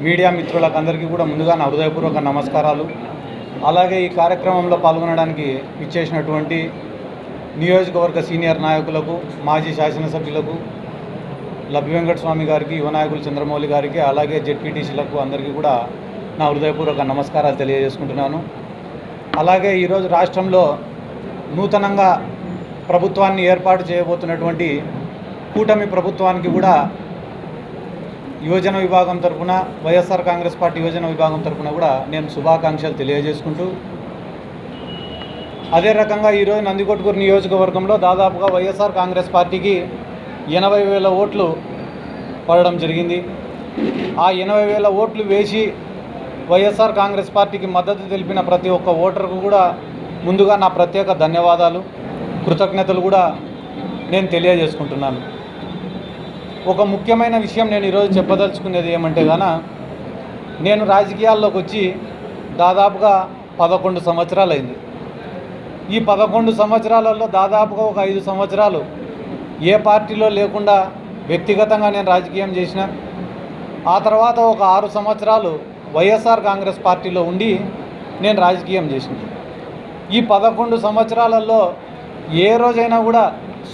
Media మిత్రులకు అందరికీ కూడా ముందుగా నా హృదయపూర్వక నమస్కారాలు. అలాగే ఈ కార్యక్రమంలో పాల్గొనడానికి ఇచ్చేసినటువంటి నియోజకవర్గ సీనియర్ నాయకులకు, మాజీ శాసనసభ్యులకు, లబ్బి వెంకట స్వామి గారికి, యువ నాయకులు చంద్రమౌళి గారికి, అలాగే జెడ్పీటీసీలకు అందరికీ కూడా నా హృదయపూర్వక నమస్కారాలు తెలియజేసుకుంటున్నాను. అలాగే ఈరోజు రాష్ట్రంలో నూతనంగా ప్రభుత్వాన్ని ఏర్పాటు చేయబోతున్నటువంటి కూటమి ప్రభుత్వానికి కూడా యువజన విభాగం తరఫున, వైఎస్ఆర్ కాంగ్రెస్ పార్టీ యువజన విభాగం తరఫున కూడా నేను శుభాకాంక్షలు తెలియజేసుకుంటూ, అదే రకంగా ఈరోజు నందికొట్కూరు నియోజకవర్గంలో దాదాపుగా వైఎస్ఆర్ కాంగ్రెస్ పార్టీకి 80,000 ఓట్లు పడడం జరిగింది. ఆ 80,000 ఓట్లు వేసి వైఎస్ఆర్ కాంగ్రెస్ పార్టీకి మద్దతు తెలిపిన ప్రతి ఒక్క ఓటర్కు కూడా ముందుగా నా ప్రత్యేక ధన్యవాదాలు, కృతజ్ఞతలు కూడా నేను తెలియజేసుకుంటున్నాను. ఒక ముఖ్యమైన విషయం నేను ఈరోజు చెప్పదలుచుకునేది ఏమంటే నేను రాజకీయాల్లోకి వచ్చి దాదాపుగా 11 సంవత్సరాలు అయింది. ఈ 11 సంవత్సరాలలో దాదాపుగా ఒక 5 సంవత్సరాలు ఏ పార్టీలో లేకుండా వ్యక్తిగతంగా నేను రాజకీయం చేసిన, ఆ తర్వాత ఒక 6 సంవత్సరాలు వైఎస్ఆర్ కాంగ్రెస్ పార్టీలో ఉండి నేను రాజకీయం చేసిన. ఈ 11 సంవత్సరాలలో ఏ రోజైనా కూడా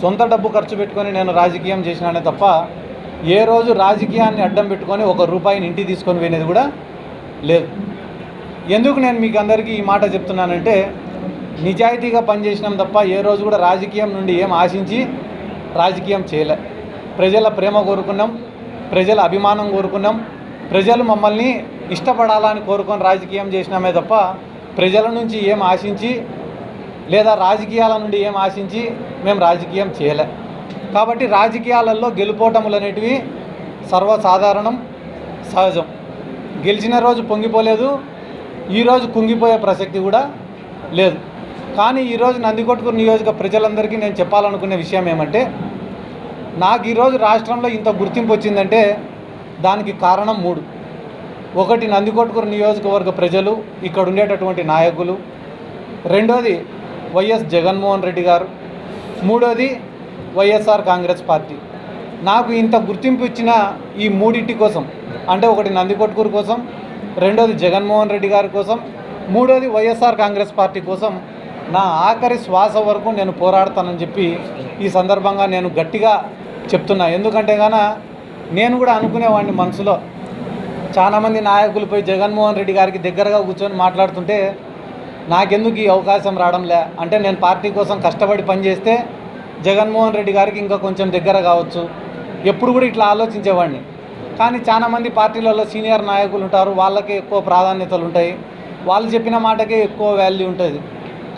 సొంత డబ్బు ఖర్చు పెట్టుకొని నేను రాజకీయం చేసినానే తప్ప ఏ రోజు రాజకీయాన్ని అడ్డం పెట్టుకొని ₹1 ఇంటికి తీసుకొని పోయినది కూడా లేదు. ఎందుకు నేను మీకు అందరికీ ఈ మాట చెప్తున్నానంటే, నిజాయితీగా పనిచేసినాం తప్ప ఏ రోజు కూడా రాజకీయం నుండి ఏం ఆశించి రాజకీయం చేయలే. ప్రజల ప్రేమ కోరుకున్నాం, ప్రజల అభిమానం కోరుకున్నాం, ప్రజలు మమ్మల్ని ఇష్టపడాలని కోరుకొని రాజకీయం చేసినామే తప్ప ప్రజల నుంచి ఏం ఆశించి లేదా రాజకీయాల నుండి ఏం ఆశించి మేము రాజకీయం చేయలే. కాబట్టి రాజకీయాలలో గెలుపోటములు అనేటివి సర్వసాధారణం, సహజం. గెలిచిన రోజు పొంగిపోలేదు, ఈరోజు కుంగిపోయే ప్రసక్తి కూడా లేదు. కానీ ఈరోజు నందికొట్కూరు నియోజక ప్రజలందరికీ నేను చెప్పాలనుకునే విషయం ఏమంటే, నాకు ఈరోజు రాష్ట్రంలో ఇంత గుర్తింపు వచ్చిందంటే దానికి కారణం 3. ఒకటి నందికొట్కూరు నియోజకవర్గ ప్రజలు, ఇక్కడ ఉండేటటువంటి నాయకులు. రెండోది వైఎస్ జగన్మోహన్ రెడ్డి గారు. మూడోది వైఎస్ఆర్ కాంగ్రెస్ పార్టీ. నాకు ఇంత గుర్తింపు ఇచ్చిన ఈ 3 కోసం, అంటే ఒకటి నందికొట్కూరు కోసం, రెండోది జగన్మోహన్ రెడ్డి గారి కోసం, మూడోది వైఎస్ఆర్ కాంగ్రెస్ పార్టీ కోసం నా ఆఖరి శ్వాస వరకు నేను పోరాడతానని చెప్పి ఈ సందర్భంగా నేను గట్టిగా చెప్తున్నా. ఎందుకంటే నేను కూడా అనుకునేవాడిని మనసులో, చాలామంది నాయకులపై జగన్మోహన్ రెడ్డి గారికి దగ్గరగా కూర్చొని మాట్లాడుతుంటే నాకెందుకు ఈ అవకాశం రావడంలే, అంటే నేను పార్టీ కోసం కష్టపడి పనిచేస్తే జగన్మోహన్ రెడ్డి గారికి ఇంకా కొంచెం దగ్గర కావచ్చు, ఎప్పుడు కూడా ఇట్లా ఆలోచించేవాడిని. కానీ చాలామంది పార్టీలలో సీనియర్ నాయకులు ఉంటారు, వాళ్ళకి ఎక్కువ ప్రాధాన్యతలు ఉంటాయి, వాళ్ళు చెప్పిన మాటకే ఎక్కువ వాల్యూ ఉంటుంది.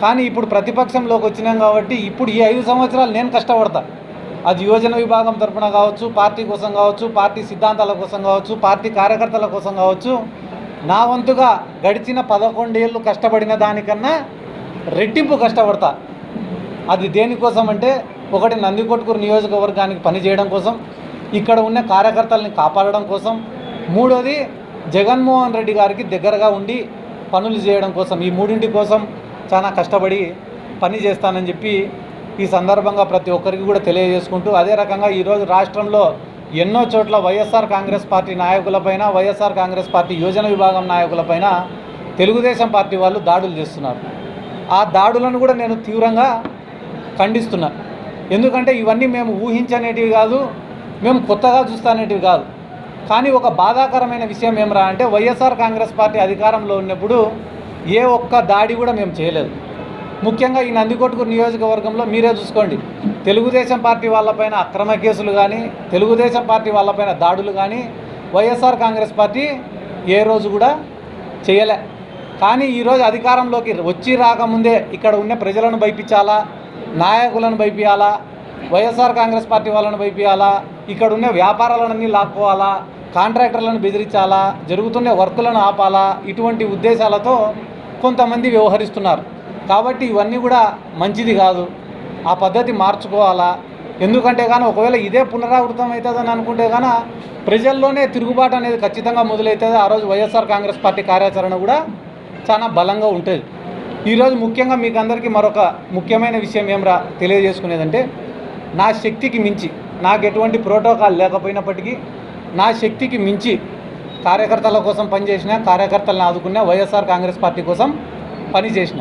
కానీ ఇప్పుడు ప్రతిపక్షంలోకి వచ్చినాం కాబట్టి ఇప్పుడు ఈ 5 సంవత్సరాలు నేను కష్టపడతా. అది యువజన విభాగం తరఫున కావచ్చు, పార్టీ కోసం కావచ్చు, పార్టీ సిద్ధాంతాల కోసం కావచ్చు, పార్టీ కార్యకర్తల కోసం కావచ్చు, నా వంతుగా గడిచిన 11 ఏళ్ళు కష్టపడిన దానికన్నా రెట్టింపు కష్టపడతా. అది దేనికోసం అంటే, ఒకటి నందికొట్కూరు నియోజకవర్గానికి పనిచేయడం కోసం, ఇక్కడ ఉన్న కార్యకర్తల్ని కాపాడడం కోసం, మూడోది జగన్మోహన్ రెడ్డి గారికి దగ్గరగా ఉండి పనులు చేయడం కోసం. ఈ 3 కోసం చాలా కష్టపడి పని చేస్తానని చెప్పి ఈ సందర్భంగా ప్రతి ఒక్కరికి కూడా తెలియజేసుకుంటూ, అదే రకంగా ఈరోజు రాష్ట్రంలో ఎన్నో చోట్ల వైఎస్ఆర్ కాంగ్రెస్ పార్టీ నాయకులపైన, వైఎస్ఆర్ కాంగ్రెస్ పార్టీ యువజన విభాగం నాయకులపైన తెలుగుదేశం పార్టీ వాళ్ళు దాడులు చేస్తున్నారు. ఆ దాడులను కూడా నేను తీవ్రంగా ఖండిస్తున్నా. ఎందుకంటే ఇవన్నీ మేము ఊహించనేటివి కాదు, మేము కొత్తగా చూస్తానేటివి కాదు. కానీ ఒక బాధాకరమైన విషయం ఏమరా అంటే, వైఎస్ఆర్ కాంగ్రెస్ పార్టీ అధికారంలో ఉన్నప్పుడు ఏ ఒక్క దాడి కూడా మేము చేయలేదు. ముఖ్యంగా ఈ నందికొట్కూరు నియోజకవర్గంలో మీరే చూసుకోండి, తెలుగుదేశం పార్టీ వాళ్ళపైన అక్రమ కేసులు కానీ, తెలుగుదేశం పార్టీ వాళ్ళపైన దాడులు కానీ వైఎస్ఆర్ కాంగ్రెస్ పార్టీ ఏ రోజు కూడా చేయలే. కానీ ఈరోజు అధికారంలోకి వచ్చి రాకముందే ఇక్కడ ఉన్న ప్రజలను భయపించాలా, నాయకులను భయపియాలా, వైఎస్ఆర్ కాంగ్రెస్ పార్టీ వాళ్ళను భయపియాలా, ఇక్కడ ఉన్న వ్యాపారాలన్నీ లాక్కోవాలా, కాంట్రాక్టర్లను బెదిరించాలా, జరుగుతున్న వర్కులను ఆపాలా, ఇటువంటి ఉద్దేశాలతో కొంతమంది వ్యవహరిస్తున్నారు. కాబట్టి ఇవన్నీ కూడా మంచిది కాదు, ఆ పద్ధతి మార్చుకోవాలా. ఎందుకంటే ఒకవేళ ఇదే పునరావృతం అవుతుందని అనుకుంటే ప్రజల్లోనే తిరుగుబాటు అనేది ఖచ్చితంగా మొదలవుతుంది. ఆ రోజు వైఎస్ఆర్ కాంగ్రెస్ పార్టీ కార్యాచరణ కూడా చాలా బలంగా ఉంటుంది. ఈరోజు ముఖ్యంగా మీకు అందరికీ మరొక ముఖ్యమైన విషయం ఏమరా తెలియజేసుకునేదంటే, నా శక్తికి మించి, నాకు ఎటువంటి ప్రోటోకాల్ లేకపోయినప్పటికీ నా శక్తికి మించి కార్యకర్తల కోసం పనిచేసిన, కార్యకర్తలను ఆదుకున్న, వైఎస్ఆర్ కాంగ్రెస్ పార్టీ కోసం పనిచేసిన.